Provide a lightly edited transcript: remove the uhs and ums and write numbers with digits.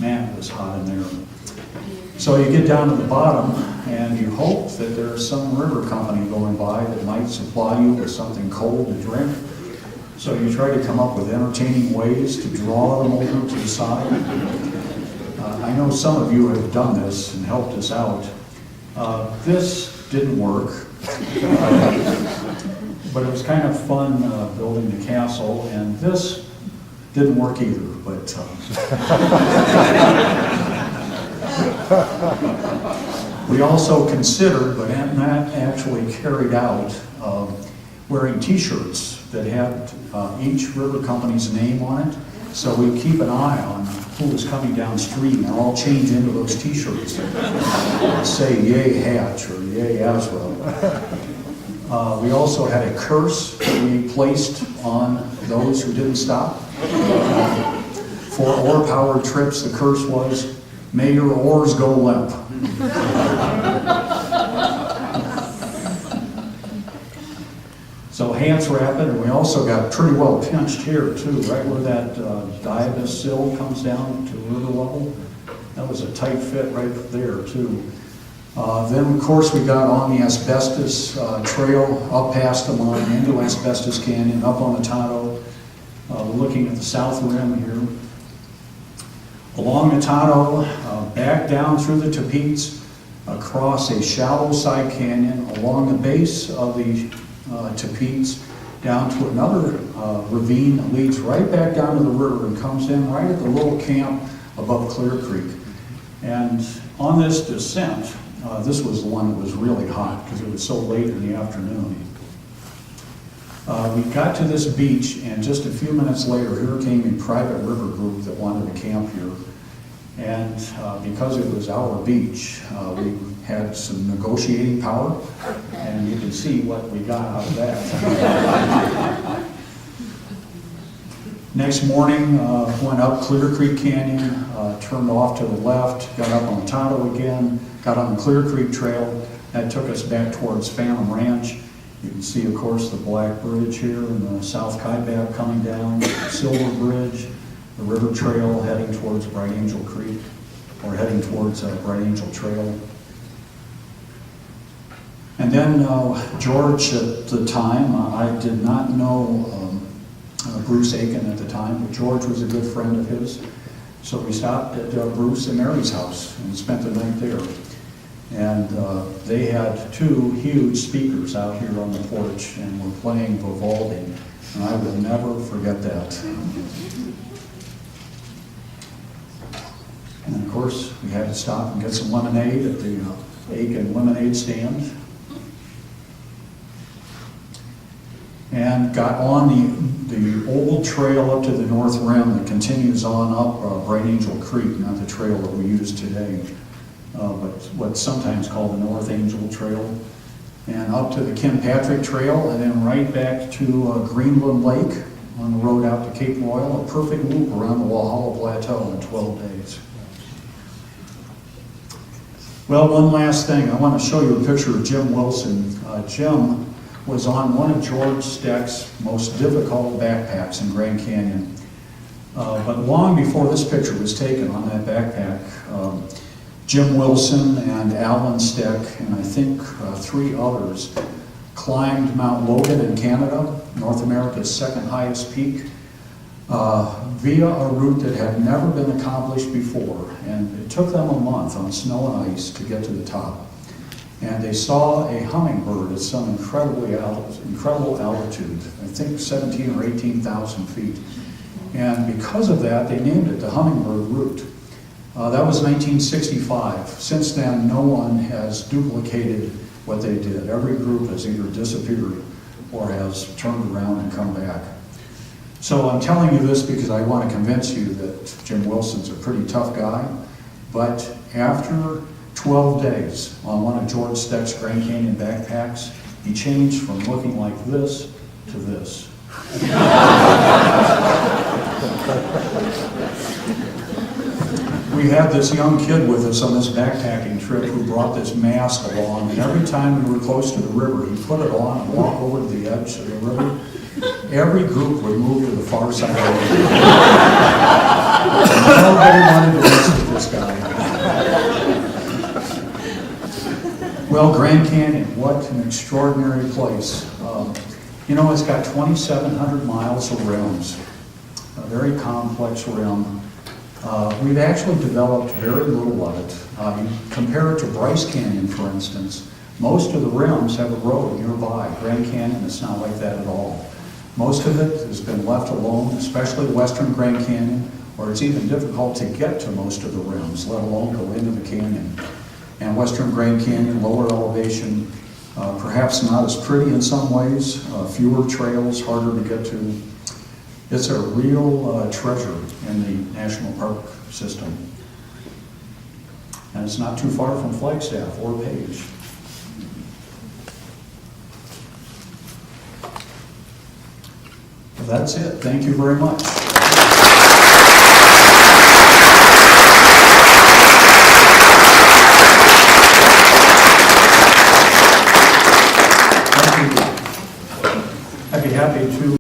Man, it was hot in there. So you get down to the bottom and you hope that there's some river company going by that might supply you with something cold to drink. So you try to come up with entertaining ways to draw them over to the side. I know some of you have done this and helped us out. This didn't work, but it was kind of fun building the castle, and this didn't work either, but we also considered, but not actually carried out, wearing t-shirts that had each river company's name on it, so we keep an eye on who was coming downstream and all change into those t-shirts and say yay Hatch or yay Azra. We also had a curse that we placed on those who didn't stop. For oar-powered trips, the curse was, may your oars go limp. So hands rapid, and we also got pretty well pinched here too, right where that diabus sill comes down to river level. That was a tight fit right there too. Then of course we got on the asbestos trail, up past the mine, into Asbestos Canyon, up on the Tonto, looking at the south rim here. Along the Tonto, back down through the Tapeats, across a shallow side canyon, along the base of the Tapeats, down to another ravine that leads right back down to the river and comes in right at the little camp above Clear Creek. And on this descent, this was the one that was really hot because it was so late in the afternoon. We got to this beach, and just a few minutes later, here came a private river group that wanted to camp here. And because it was our beach, we had some negotiating power, and you can see what we got out of that. Next morning, went up Clear Creek Canyon, turned off to the left, got up on the Tonto again, got on the Clear Creek Trail. That took us back towards Phantom Ranch. You can see, of course, the Black Bridge here and the South Kaibab coming down, the Silver Bridge, the river trail heading towards Bright Angel Creek, or heading towards Bright Angel Trail. And then George, at the time, I did not know Bruce Aiken at the time, but George was a good friend of his. So we stopped at Bruce and Mary's house and spent the night there. And they had two huge speakers out here on the porch and were playing Vivaldi. And I will never forget that. And of course, we had to stop and get some lemonade at the Aiken lemonade stand. And got on the old trail up to the north rim that continues on up Bright Angel Creek, not the trail that we use today, but what's sometimes called the North Angel Trail, and up to the Kinpatrick Trail, and then right back to Greenland Lake on the road out to Cape Royal, a perfect loop around the Walhalla Plateau in 12 days. Well, one last thing. I want to show you a picture of Jim Wilson. Jim was on one of George Steck's most difficult backpacks in Grand Canyon. But long before this picture was taken on that backpack, Jim Wilson and Alan Steck, and I think 3 others, climbed Mount Logan in Canada, North America's second highest peak, via a route that had never been accomplished before. And it took them a month on snow and ice to get to the top. And they saw a hummingbird at some incredible altitude, I think 17 or 18,000 feet. And because of that, they named it the Hummingbird Route. That was 1965. Since then, no one has duplicated what they did. Every group has either disappeared or has turned around and come back. So I'm telling you this because I want to convince you that Jim Wilson's a pretty tough guy. But after 12 days on one of George Steck's Grand Canyon backpacks, he changed from looking like this to this. We had this young kid with us on this backpacking trip who brought this mask along, and every time we were close to the river, he'd put it on and walk over to the edge of the river. Every group would move to the far side of the river. Nobody wanted to mess with this guy. Well, Grand Canyon, what an extraordinary place. You know, it's got 2,700 miles of rims, a very complex rim. We've actually developed very little of it. You compare it to Bryce Canyon, for instance. Most of the rims have a road nearby. Grand Canyon is not like that at all. Most of it has been left alone, especially Western Grand Canyon, where it's even difficult to get to most of the rims, let alone go into the canyon. And Western Grand Canyon, lower elevation, perhaps not as pretty in some ways, fewer trails, harder to get to. It's a real treasure in the national park system. And it's not too far from Flagstaff or Page. That's it. Thank you very much. Thank you. I'd be happy to